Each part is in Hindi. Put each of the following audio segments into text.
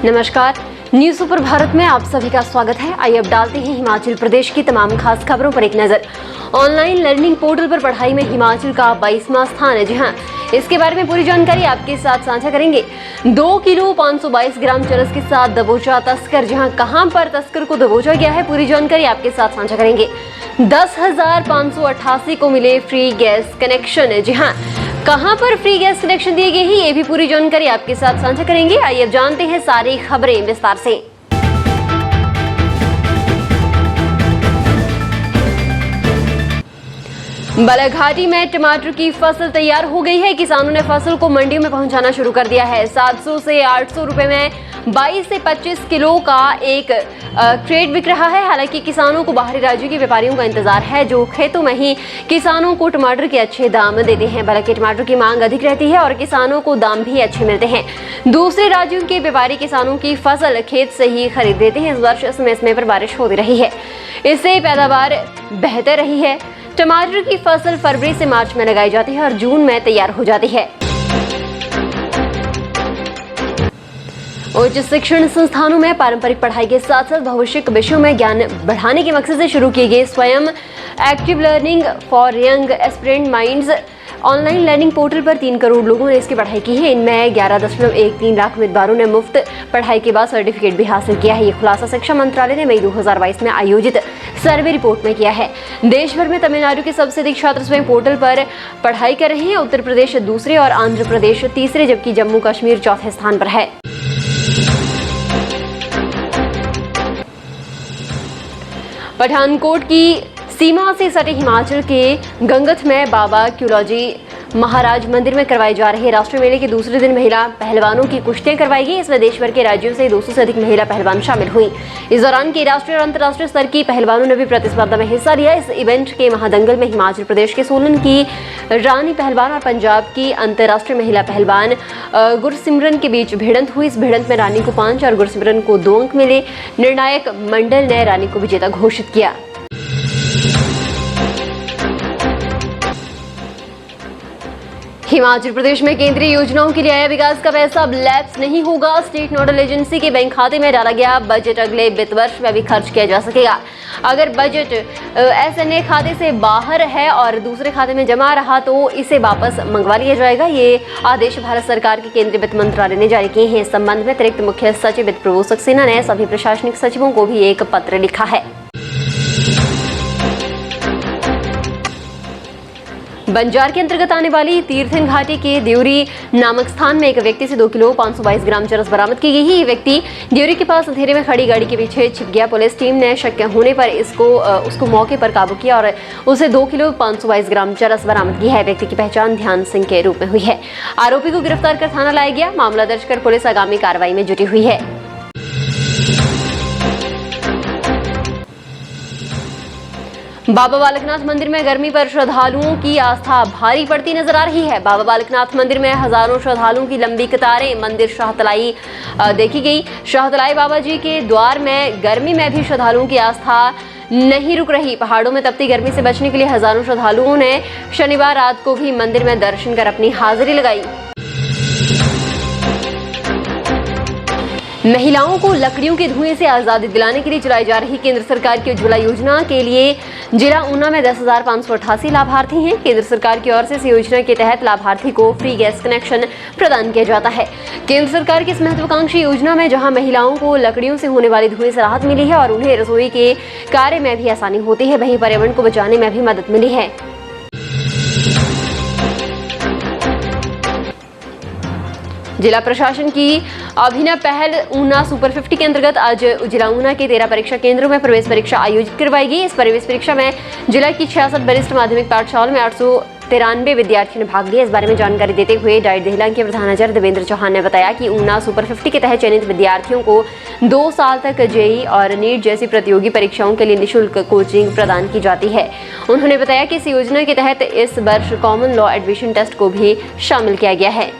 नमस्कार, न्यूज सुपर भारत में आप सभी का स्वागत है। आइए अब डालते हैं हिमाचल प्रदेश की तमाम खास खबरों पर एक नजर। ऑनलाइन लर्निंग पोर्टल पर पढ़ाई में हिमाचल का 22वां स्थान है। जी हाँ, इसके बारे में पूरी जानकारी आपके साथ साझा करेंगे। 2 किलो 522 ग्राम चरस के साथ दबोचा तस्कर। जहां कहां पर तस्कर को दबोचा गया है, पूरी जानकारी आपके साथ साझा करेंगे। 10,588 को मिले फ्री गैस कनेक्शन। जी हाँ, कहां पर फ्री गैस कनेक्शन दिए गए हैं, ये भी पूरी जानकारी आपके साथ साझा करेंगे। आइए अब जानते हैं सारी खबरें विस्तार से। बालाघाटी में टमाटर की फसल तैयार हो गई है। किसानों ने फसल को मंडियों में पहुंचाना शुरू कर दिया है। 700 से 800 रुपए में 22 से 25 किलो का एक क्रेट बिक रहा है। हालांकि किसानों को बाहरी राज्यों के व्यापारियों का इंतजार है, जो खेतों में ही किसानों को टमाटर के अच्छे दाम देते हैं। हालांकि टमाटर की मांग अधिक रहती है और किसानों को दाम भी अच्छे मिलते हैं। दूसरे राज्यों के व्यापारी किसानों की फसल खेत से ही खरीद लेते हैं। इस वर्ष समय समय पर बारिश होती रही है, इससे पैदावार बेहतर रही है। टमाटर की फसल फरवरी से मार्च में लगाई जाती है और जून में तैयार हो जाती है। उच्च शिक्षण संस्थानों में पारंपरिक पढ़ाई के साथ साथ भविष्य विषयों में ज्ञान बढ़ाने के मकसद से शुरू किए गए स्वयं active learning for young aspirant minds online learning portal पर 3 करोड़ लोगों ने इसकी पढ़ाई की है। इनमें 11.13 लाख उम्मीदवारों ने मुफ्त पढ़ाई के बाद सर्टिफिकेट भी हासिल किया है। ये खुलासा शिक्षा मंत्रालय ने मई 2022 में आयोजित सर्वे रिपोर्ट में किया है। देश भर में तमिलनाडु के सबसे अधिक छात्र स्वयं पोर्टल पर पढ़ाई कर रहे हैं। उत्तर प्रदेश दूसरे और आंध्र प्रदेश तीसरे, जबकि जम्मू कश्मीर चौथे स्थान पर है। पठानकोट की सीमा से सटे हिमाचल के गंगथ में बाबा क्यूलॉजी महाराज मंदिर में करवाए जा रहे राष्ट्रीय मेले के दूसरे दिन महिला पहलवानों की कुश्तियां करवाई गई। इसमें देश भर के राज्यों से 200 से अधिक महिला पहलवान शामिल हुई। इस दौरान के राष्ट्रीय और अंतर्राष्ट्रीय स्तर की पहलवानों ने भी प्रतिस्पर्धा में हिस्सा लिया। इस इवेंट के महादंगल में हिमाचल प्रदेश के सोलन की रानी पहलवान और पंजाब की अंतर्राष्ट्रीय महिला पहलवान गुरसिमरन के बीच भिड़ंत हुई। इस भिड़ंत में रानी को 5 और गुरसिमरन को 2 अंक मिले। निर्णायक मंडल ने रानी को विजेता घोषित किया। हिमाचल प्रदेश में केंद्रीय योजनाओं के लिए आया विकास का पैसा अब लैप्स नहीं होगा। स्टेट नोडल एजेंसी के बैंक खाते में डाला गया बजट अगले वित्त वर्ष में भी खर्च किया जा सकेगा। अगर बजट एसएनए खाते से बाहर है और दूसरे खाते में जमा रहा तो इसे वापस मंगवा लिया जाएगा। ये आदेश भारत सरकार के केंद्रीय वित्त मंत्रालय ने जारी किए हैं। इस संबंध में अतिरिक्त मुख्य सचिव वित्त प्रभु सक्सेना ने सभी प्रशासनिक सचिवों को भी एक पत्र लिखा है। बंजार के अंतर्गत आने वाली तीर्थन घाटी के देवरी नामक स्थान में एक व्यक्ति से 2 किलो 522 ग्राम चरस बरामद की गई है। ये व्यक्ति देवरी के पास अंधेरे में खड़ी गाड़ी के पीछे छिप गया। पुलिस टीम ने शक होने पर उसको मौके पर काबू किया और उसे 2 किलो 522 ग्राम चरस बरामद की है। व्यक्ति की पहचान ध्यान सिंह के रूप में हुई है। आरोपी को गिरफ्तार कर थाना लाया गया। मामला दर्ज कर पुलिस आगामी कार्रवाई में जुटी हुई है। बाबा बालकनाथ मंदिर में गर्मी पर श्रद्धालुओं की आस्था भारी पड़ती नजर आ रही है। बाबा बालकनाथ मंदिर में हजारों श्रद्धालुओं की लंबी कतारें। मंदिर शाहतलाई देखी गई। शाहतलाई बाबा जी के द्वार में गर्मी में भी श्रद्धालुओं की आस्था नहीं रुक रही। पहाड़ों में तपती गर्मी से बचने के लिए हजारों श्रद्धालुओं ने शनिवार रात को भी मंदिर में दर्शन कर अपनी हाजिरी लगाई। महिलाओं को लकड़ियों के धुएं से आजादी दिलाने के लिए चलाई जा रही केंद्र सरकार की उज्ज्वला योजना के लिए जिला ऊना में 10,588 लाभार्थी हैं। केंद्र सरकार की ओर से इस योजना के तहत लाभार्थी को फ्री गैस कनेक्शन प्रदान किया जाता है। केंद्र सरकार की इस महत्वाकांक्षी योजना में जहां महिलाओं को लकड़ियों से होने वाले धुएं से राहत मिली है और उन्हें रसोई के कार्य में भी आसानी होती है, वहीं पर्यावरण को बचाने में भी मदद मिली है। जिला प्रशासन की अभिनव पहल ऊना सुपर 50 के अंतर्गत आज जिला ऊना के 13 परीक्षा केंद्रों में प्रवेश परीक्षा आयोजित करवाई गई। इस प्रवेश परीक्षा में जिला की 66 वरिष्ठ माध्यमिक पाठशाला में 893 विद्यार्थियों ने भाग लिया। इस बारे में जानकारी देते हुए डाइट देहलां के प्रधानाचार्य देवेंद्र चौहान ने बताया कि ऊना सुपर 50 के तहत चयनित विद्यार्थियों को 2 साल तक जेईई और नीट जैसी प्रतियोगी परीक्षाओं के लिए निःशुल्क कोचिंग प्रदान की जाती है। उन्होंने बताया कि इस योजना के तहत इस वर्ष कॉमन लॉ एडमिशन टेस्ट को भी शामिल किया गया है।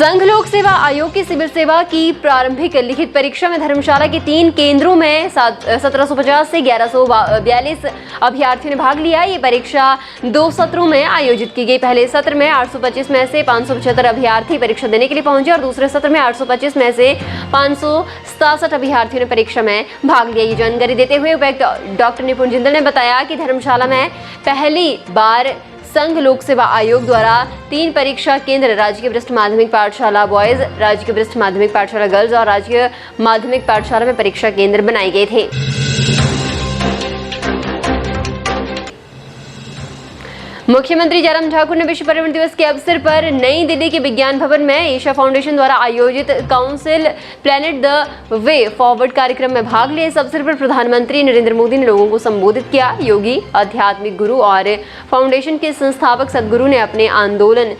संघ लोक सेवा आयोग की सिविल सेवा की प्रारंभिक लिखित परीक्षा में धर्मशाला के 3 केंद्रों में 1750 से 1142 अभ्यर्थियों ने भाग लिया। ये परीक्षा 2 सत्रों में आयोजित की गई। पहले सत्र में 825 में से 575 अभ्यर्थी परीक्षा देने के लिए पहुंचे और दूसरे सत्र में 825 में से 567 अभ्यर्थियों ने परीक्षा में भाग लिया। ये जानकारी देते हुए उपायुक्त डॉक्टर निपुण जिंदल ने बताया कि धर्मशाला में पहली बार संघ लोक सेवा आयोग द्वारा 3 परीक्षा केंद्र राजकीय वरिष्ठ माध्यमिक पाठशाला बॉयज, राजकीय वरिष्ठ माध्यमिक पाठशाला गर्ल्स और राजकीय माध्यमिक पाठशाला में परीक्षा केंद्र बनाए गए थे। मुख्यमंत्री जयराम ठाकुर ने विश्व पर्यावरण दिवस के अवसर पर नई दिल्ली के विज्ञान भवन में एशिया फाउंडेशन द्वारा आयोजित council planet the way forward कार्यक्रम में भाग लिया। इस अवसर पर प्रधानमंत्री नरेंद्र मोदी ने लोगों को संबोधित किया। योगी, आध्यात्मिक गुरु और फाउंडेशन के संस्थापक सदगुरु ने अपने आंदोलन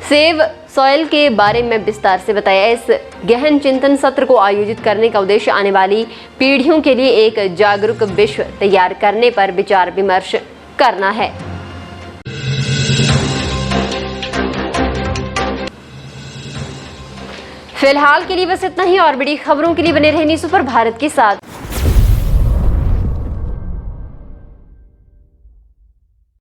सेव सॉइल के बारे में विस्तार से बताया। इस गहन चिंतन सत्र को आयोजित करने का उद्देश्य आने वाली पीढ़ियों के लिए एक जागरूक विश्व तैयार करने पर विचार विमर्श करना है। फिलहाल के लिए बस इतना ही और बड़ी खबरों के लिए बने रहने सुपर भारत के साथ।